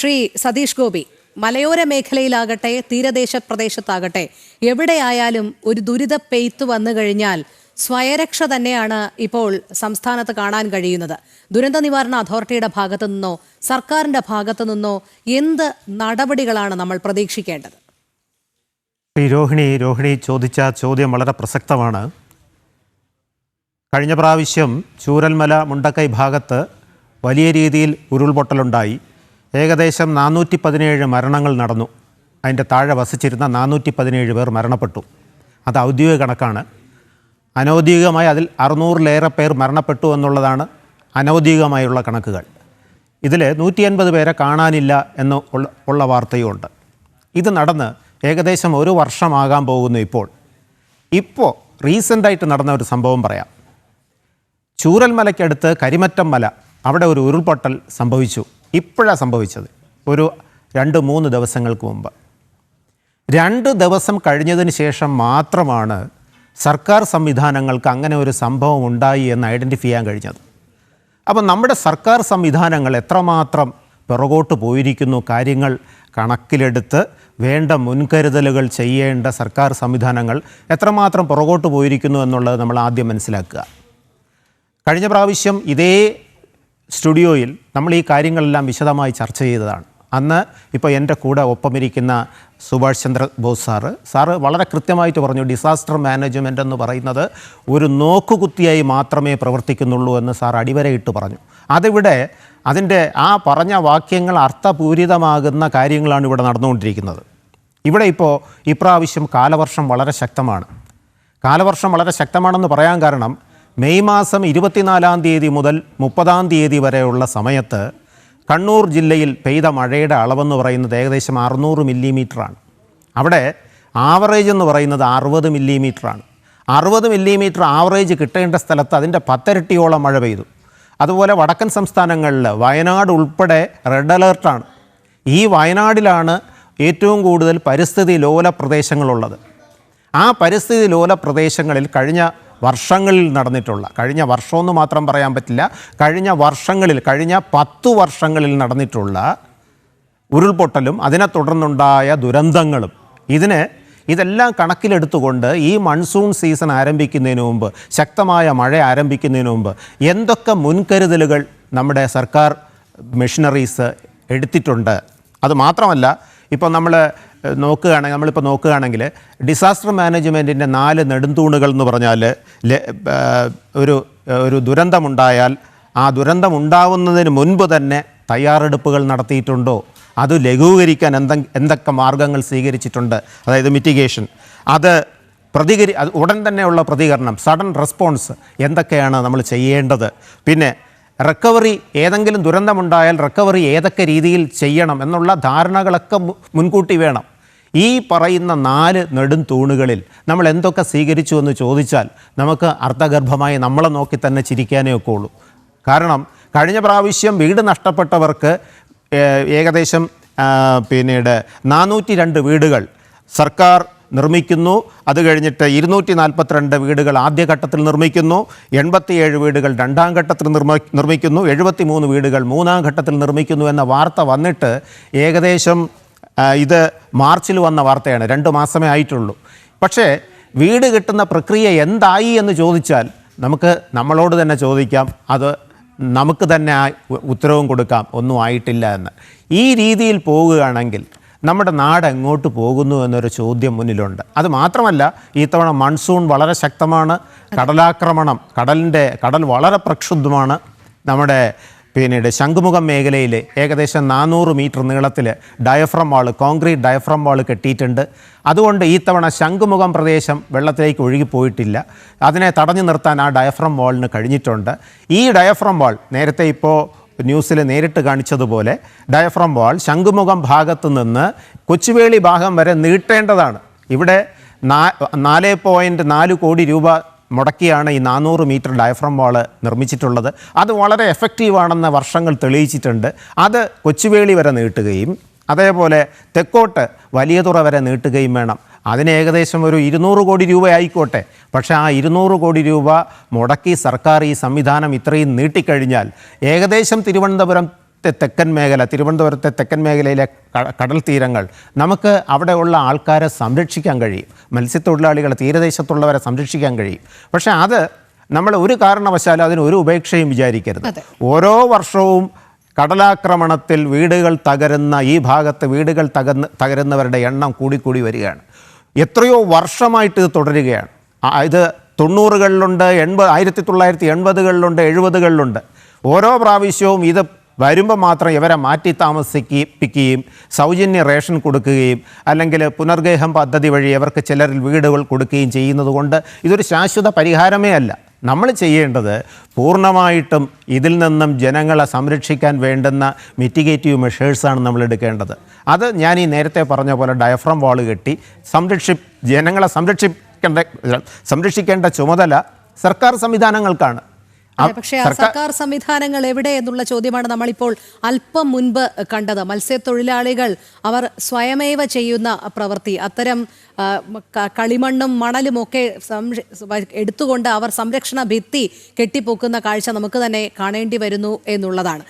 ശ്രീ സതീഷ് ഗോപി, മലയോര മേഖലയിലാകട്ടെ തീരദേശ പ്രദേശത്താകട്ടെ എവിടെയായാലും ഒരു ദുരിത പെയ്ത്ത് വന്നു കഴിഞ്ഞാൽ സ്വയരക്ഷ തന്നെയാണ് ഇപ്പോൾ സംസ്ഥാനത്ത് കാണാൻ കഴിയുന്നത്. ദുരന്ത നിവാരണ അതോറിറ്റിയുടെ ഭാഗത്തു നിന്നോ സർക്കാരിന്റെ ഭാഗത്തു നിന്നോ എന്ത് നടപടികളാണ് നമ്മൾ പ്രതീക്ഷിക്കേണ്ടത്? രോഹിണി ചോദിച്ച ചോദ്യം വളരെ പ്രസക്തമാണ്. കഴിഞ്ഞ പ്രാവശ്യം ചൂരൽമല മുണ്ടക്കൈ ഭാഗത്ത് വലിയ രീതിയിൽ ഉരുൾപൊട്ടലുണ്ടായി. ഏകദേശം 417 മരണങ്ങൾ നടന്നു. അതിൻ്റെ താഴെ വസിച്ചിരുന്ന 417 പേർ മരണപ്പെട്ടു. അത് ഔദ്യോഗിക കണക്കാണ്. അനൗദ്യോഗികമായി അതിൽ 600-ലേറെ പേർ മരണപ്പെട്ടു എന്നുള്ളതാണ് അനൗദ്യോഗികമായുള്ള കണക്കുകൾ. ഇതിൽ 180 പേരെ കാണാനില്ല എന്ന് ഉള്ള വാർത്തയുമുണ്ട്. ഇത് നടന്ന് ഏകദേശം ഒരു വർഷമാകാൻ പോകുന്നു. ഇപ്പോൾ റീസെൻ്റായിട്ട് നടന്ന ഒരു സംഭവം പറയാം. ചൂരൽമലയ്ക്കടുത്ത് കരിമറ്റം മല, അവിടെ ഒരു ഉരുൾപൊട്ടൽ സംഭവിച്ചു. ഇപ്പോഴാണ് സംഭവിച്ചത്, ഒരു 2-3 ദിവസങ്ങൾക്ക് മുമ്പ്. 2 ദിവസം കഴിഞ്ഞതിന് ശേഷം മാത്രമാണ് സർക്കാർ സംവിധാനങ്ങൾക്ക് അങ്ങനെ ഒരു സംഭവം ഉണ്ടായി എന്ന് ഐഡൻറ്റിഫൈ ചെയ്യാൻ കഴിഞ്ഞത്. അപ്പം നമ്മുടെ സർക്കാർ സംവിധാനങ്ങൾ എത്രമാത്രം പിറകോട്ട് പോയിരിക്കുന്നു, കാര്യങ്ങൾ കണക്കിലെടുത്ത് വേണ്ട മുൻകരുതലുകൾ ചെയ്യേണ്ട സർക്കാർ സംവിധാനങ്ങൾ എത്രമാത്രം പുറകോട്ട് പോയിരിക്കുന്നു എന്നുള്ളത് നമ്മൾ ആദ്യം മനസ്സിലാക്കുക. കഴിഞ്ഞ പ്രാവശ്യം ഇതേ സ്റ്റുഡിയോയിൽ നമ്മൾ ഈ കാര്യങ്ങളെല്ലാം വിശദമായി ചർച്ച ചെയ്തതാണ്. അന്ന് ഇപ്പോൾ എൻ്റെ കൂടെ ഒപ്പമിരിക്കുന്ന സുഭാഷ് ചന്ദ്ര ബോസ് സാറ് വളരെ കൃത്യമായിട്ട് പറഞ്ഞു, ഡിസാസ്റ്റർ മാനേജ്മെൻ്റ് എന്ന് പറയുന്നത് ഒരു നോക്കുകുത്തിയായി മാത്രമേ പ്രവർത്തിക്കുന്നുള്ളൂ എന്ന് സാർ അടിവരയിട്ട് പറഞ്ഞു. അതിൻ്റെ ആ പറഞ്ഞ വാക്യങ്ങൾ അർത്ഥപൂരിതമാകുന്ന കാര്യങ്ങളാണ് ഇവിടെ നടന്നുകൊണ്ടിരിക്കുന്നത്. ഇവിടെ ഇപ്പോൾ ഇപ്രാവശ്യം കാലവർഷം വളരെ ശക്തമാണ്. കാലവർഷം വളരെ ശക്തമാണെന്ന് പറയാൻ കാരണം മെയ് മാസം 24-ാം തീയതി മുതൽ 30-ാം തീയതി വരെയുള്ള സമയത്ത് കണ്ണൂർ ജില്ലയിൽ പെയ്ത മഴയുടെ അളവെന്ന് പറയുന്നത് ഏകദേശം 600 മില്ലിമീറ്ററാണ്. അവിടെ ആവറേജ് എന്ന് പറയുന്നത് 60 മില്ലിമീറ്ററാണ്. 60 മില്ലിമീറ്റർ ആവറേജ് കിട്ടേണ്ട സ്ഥലത്ത് അതിൻ്റെ 10 ഇരട്ടിയോളം മഴ പെയ്തു. അതുപോലെ വടക്കൻ സംസ്ഥാനങ്ങളിൽ വയനാട് ഉൾപ്പെടെ റെഡ് അലേർട്ടാണ്. ഈ വയനാടിലാണ് ഏറ്റവും കൂടുതൽ പരിസ്ഥിതി ലോല പ്രദേശങ്ങളുള്ളത്. ആ പരിസ്ഥിതി ലോല പ്രദേശങ്ങളിൽ കഴിഞ്ഞ വർഷങ്ങളിൽ നടന്നിട്ടുള്ള, കഴിഞ്ഞ വർഷമെന്ന് മാത്രം പറയാൻ പറ്റില്ല, കഴിഞ്ഞ 10 വർഷങ്ങളിൽ നടന്നിട്ടുള്ള ഉരുൾപൊട്ടലും അതിനെ തുടർന്നുണ്ടായ ദുരന്തങ്ങളും ഇതെല്ലാം കണക്കിലെടുത്തുകൊണ്ട് ഈ മൺസൂൺ സീസൺ ആരംഭിക്കുന്നതിന് മുമ്പ്, ശക്തമായ മഴ ആരംഭിക്കുന്നതിന് മുമ്പ് എന്തൊക്കെ മുൻകരുതലുകൾ നമ്മുടെ സർക്കാർ മെഷീനറീസ് എടുത്തിട്ടുണ്ട്. അത് മാത്രമല്ല, ഇപ്പോൾ നമ്മളിപ്പോൾ നോക്കുകയാണെങ്കിൽ ഡിസാസ്റ്റർ മാനേജ്മെൻറ്റിൻ്റെ 4 നെടുന്തൂണുകൾ എന്ന് പറഞ്ഞാൽ ഒരു ദുരന്തമുണ്ടായാൽ ആ ദുരന്തമുണ്ടാവുന്നതിന് മുൻപ് തന്നെ തയ്യാറെടുപ്പുകൾ നടത്തിയിട്ടുണ്ടോ, അത് ലഘൂകരിക്കാൻ എന്തൊക്കെ മാർഗങ്ങൾ സ്വീകരിച്ചിട്ടുണ്ട്, അതായത് മിറ്റിഗേഷൻ, അത് ഉടൻ തന്നെയുള്ള പ്രതികരണം, സഡൻ റെസ്പോൺസ് എന്തൊക്കെയാണ് നമ്മൾ ചെയ്യേണ്ടത്, പിന്നെ റിക്കവറി, ഏതെങ്കിലും ദുരന്തമുണ്ടായാൽ റിക്കവറി ഏതൊക്കെ രീതിയിൽ ചെയ്യണം എന്നുള്ള ധാരണകളൊക്കെ മുൻകൂട്ടി വേണം. ഈ പറയുന്ന 4 നെടും തൂണുകളിൽ നമ്മൾ എന്തൊക്കെ സ്വീകരിച്ചു എന്ന് ചോദിച്ചാൽ നമുക്ക് അർത്ഥഗർഭമായി നമ്മളെ നോക്കി തന്നെ ചിരിക്കാനേ ഒക്കെ ഉള്ളൂ. കാരണം കഴിഞ്ഞ പ്രാവശ്യം വീട് നഷ്ടപ്പെട്ടവർക്ക് ഏകദേശം 402 വീടുകൾ സർക്കാർ നിർമ്മിക്കുന്നു. അത് കഴിഞ്ഞിട്ട് 242 വീടുകൾ ആദ്യഘട്ടത്തിൽ നിർമ്മിക്കുന്നു, 87 വീടുകൾ 2ാം ഘട്ടത്തിൽ നിർമ്മിക്കുന്നു, 73 വീടുകൾ 3ാം ഘട്ടത്തിൽ നിർമ്മിക്കുന്നു എന്ന വാർത്ത വന്നിട്ട് ഏകദേശം ഇത് മാർച്ചിൽ വന്ന വാർത്തയാണ്, 2 മാസമേ ആയിട്ടുള്ളൂ. പക്ഷേ വീട് കിട്ടുന്ന പ്രക്രിയ എന്തായി എന്ന് ചോദിച്ചാൽ നമ്മളോട് തന്നെ ചോദിക്കാം, അത് നമുക്ക് തന്നെ ഉത്തരവും കൊടുക്കാം, ഒന്നും ആയിട്ടില്ല എന്ന്. ഈ രീതിയിൽ പോവുകയാണെങ്കിൽ നമ്മുടെ നാട് എങ്ങോട്ട് പോകുന്നു എന്നൊരു ചോദ്യം മുന്നിലുണ്ട്. അത് മാത്രമല്ല, ഈ തവണ മൺസൂൺ വളരെ ശക്തമാണ്. കടലാക്രമണം, കടൽ വളരെ പ്രക്ഷുബ്ധമാണ്. നമ്മുടെ ശംഖുമുഖം മേഖലയിൽ ഏകദേശം 400 മീറ്റർ നീളത്തിൽ കോൺക്രീറ്റ് ഡയഫ്രം വാൾ കെട്ടിയിട്ടുണ്ട്. അതുകൊണ്ട് ഈ തവണ ശംഖുമുഖം പ്രദേശം വെള്ളത്തിലേക്ക് ഒഴുകിപ്പോയിട്ടില്ല. അതിനെ തടഞ്ഞു നിർത്താൻ ആ ഡയഫ്രം വാളിന് കഴിഞ്ഞിട്ടുണ്ട്. ഈ ഡയഫ്രം വാൾ നേരത്തെ ഇപ്പോൾ ന്യൂസിൽ നേരിട്ട് കാണിച്ചതുപോലെ ഡയഫ്രം വാൾ ശംഖുമുഖം ഭാഗത്തു നിന്ന് കൊച്ചുവേളി ഭാഗം വരെ നീട്ടേണ്ടതാണ്. ഇവിടെ 4.4 കോടി രൂപ മുടക്കിയാണ് ഈ 400 മീറ്റർ ഡയഫ്രം വാൾ നിർമ്മിച്ചിട്ടുള്ളത്. അത് വളരെ എഫക്റ്റീവാണെന്ന് വർഷങ്ങൾ തെളിയിച്ചിട്ടുണ്ട്. അത് കൊച്ചുവേളി വരെ നീട്ടുകയും അതേപോലെ തെക്കോട്ട് വലിയതുറ വരെ നീട്ടുകയും വേണം. അതിന് ഏകദേശം ഒരു 200 കോടി രൂപ ആയിക്കോട്ടെ. പക്ഷേ ആ 200 കോടി രൂപ മുടക്കി സർക്കാർ ഈ സംവിധാനം ഇത്രയും നീട്ടിക്കഴിഞ്ഞാൽ ഏകദേശം തിരുവനന്തപുരം തെക്കൻ മേഖല, തിരുവനന്തപുരത്തെ തെക്കൻ മേഖലയിലെ കടൽ തീരങ്ങൾ, നമുക്ക് അവിടെയുള്ള ആൾക്കാരെ സംരക്ഷിക്കാൻ കഴിയും, മത്സ്യത്തൊഴിലാളികളെ, തീരദേശത്തുള്ളവരെ സംരക്ഷിക്കാൻ കഴിയും. പക്ഷേ അത് നമ്മൾ ഒരു കാരണവശാലും അതിന് ഒരു ഉപേക്ഷയും വിചാരിക്കരുത്. ഓരോ വർഷവും കടലാക്രമണത്തിൽ വീടുകൾ തകരുന്ന, ഈ ഭാഗത്ത് വീടുകൾ തകരുന്നവരുടെ എണ്ണം കൂടിക്കൂടി വരികയാണ്. എത്രയോ വർഷമായിട്ട് ഇത് തുടരുകയാണ്. ഇത് 90കളിലുണ്ട്, 1980കളിലുണ്ട്, 70കളിലുണ്ട്. ഓരോ പ്രാവശ്യവും ഇത് വരുമ്പോൾ മാത്രം ഇവരെ മാറ്റി താമസിപ്പിക്കുകയും സൗജന്യ റേഷൻ കൊടുക്കുകയും അല്ലെങ്കിൽ പുനർഗേഹം പദ്ധതി വഴി അവർക്ക് ചിലരിൽ വീടുകൾ കൊടുക്കുകയും ചെയ്യുന്നത് കൊണ്ട് ഇതൊരു ശാശ്വത പരിഹാരമേ അല്ല. നമ്മൾ ചെയ്യേണ്ടത് പൂർണ്ണമായിട്ടും ഇതിൽ നിന്നും ജനങ്ങളെ സംരക്ഷിക്കാൻ വേണ്ടുന്ന മിറ്റിഗേറ്റീവ് മെഷേഴ്സാണ് നമ്മൾ എടുക്കേണ്ടത്. അത് ഞാൻ ഈ നേരത്തെ പറഞ്ഞ പോലെ ഡയഫ്രം വാൾ കെട്ടി ജനങ്ങളെ സംരക്ഷിക്കേണ്ട ചുമതല സർക്കാർ സംവിധാനങ്ങൾക്കാണ്. പക്ഷേ ആ സർക്കാർ സംവിധാനങ്ങൾ എവിടെ എന്നുള്ള ചോദ്യമാണ് നമ്മളിപ്പോൾ അല്പം മുൻപ് കണ്ടത്. മത്സ്യത്തൊഴിലാളികൾ അവർ സ്വയമേവ ചെയ്യുന്ന പ്രവൃത്തി, അത്തരം കളിമണ്ണും മണലും ഒക്കെ എടുത്തുകൊണ്ട് അവർ സംരക്ഷണ ഭിത്തി കെട്ടിപ്പൊക്കുന്ന കാഴ്ച നമുക്ക് തന്നെ കാണേണ്ടി വരുന്നു എന്നുള്ളതാണ്.